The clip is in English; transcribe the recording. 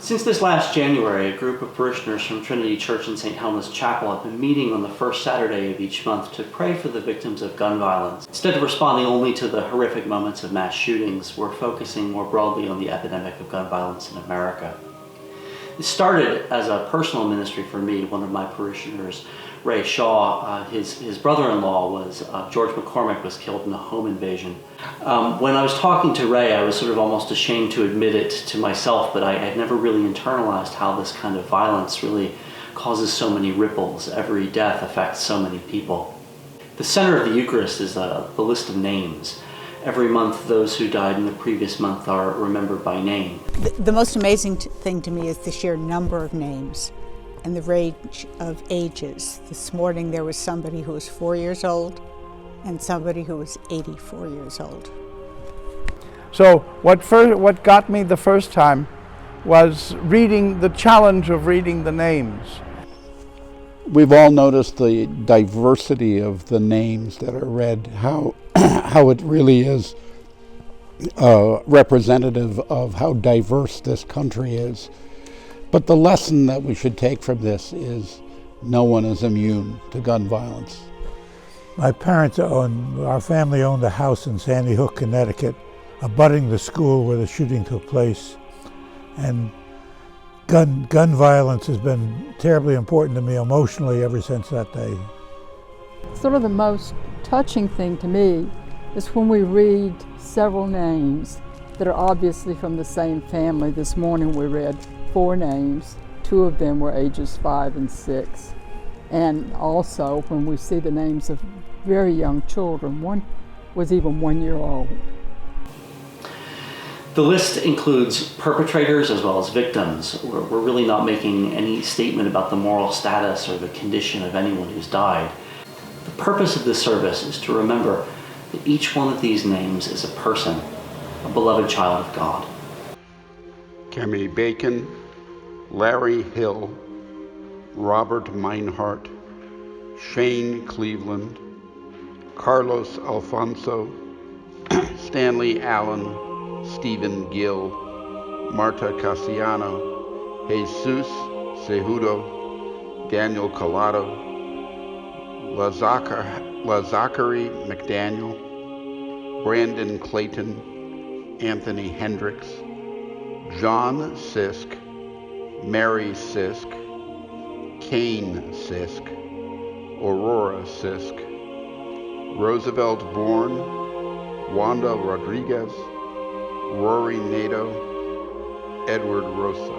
Since this last January, a group of parishioners from Trinity Church in St. Helena's Chapel have been meeting on the first Saturday of each month to pray for the victims of gun violence. Instead of responding only to the horrific moments of mass shootings, we're focusing more broadly on the epidemic of gun violence in America. It started as a personal ministry for me. One of my parishioners, Ray Shaw, his brother-in-law was George McCormick, was killed in a home invasion. When I was talking to Ray, I was sort of almost ashamed to admit it to myself, but I had never really internalized how this kind of violence really causes so many ripples. Every death affects so many people. The center of the Eucharist is the list of names. Every month, those who died in the previous month are remembered by name. The most amazing thing to me is the sheer number of names and the range of ages. This morning there was somebody who was 4 years old and somebody who was 84 years old. So what got me the first time was reading the challenge of reading the names. We've all noticed the diversity of the names that are read, how it really is representative of how diverse this country is. But the lesson that we should take from this is no one is immune to gun violence. My parents our family owned a house in Sandy Hook, Connecticut, abutting the school where the shooting took place. And gun violence has been terribly important to me emotionally ever since that day. Sort of the most touching thing to me is when we read several names that are obviously from the same family. This morning we read 4 names. 2 of them were ages 5 and 6. And also when we see the names of very young children. One was even 1 year old. The list includes perpetrators as well as victims. We're really not making any statement about the moral status or the condition of anyone who's died. The purpose of this service is to remember that each one of these names is a person, a beloved child of God. Kemi Bacon, Larry Hill, Robert Meinhardt, Shane Cleveland, Carlos Alfonso, Stanley Allen, Stephen Gill, Marta Cassiano, Jesus Cejudo, Daniel Collado, Lazachary McDaniel, Brandon Clayton, Anthony Hendricks, John Sisk, Mary Sisk, Kane Sisk, Aurora Sisk, Roosevelt Bourne, Wanda Rodriguez, Rory Nato, Edward Rosa.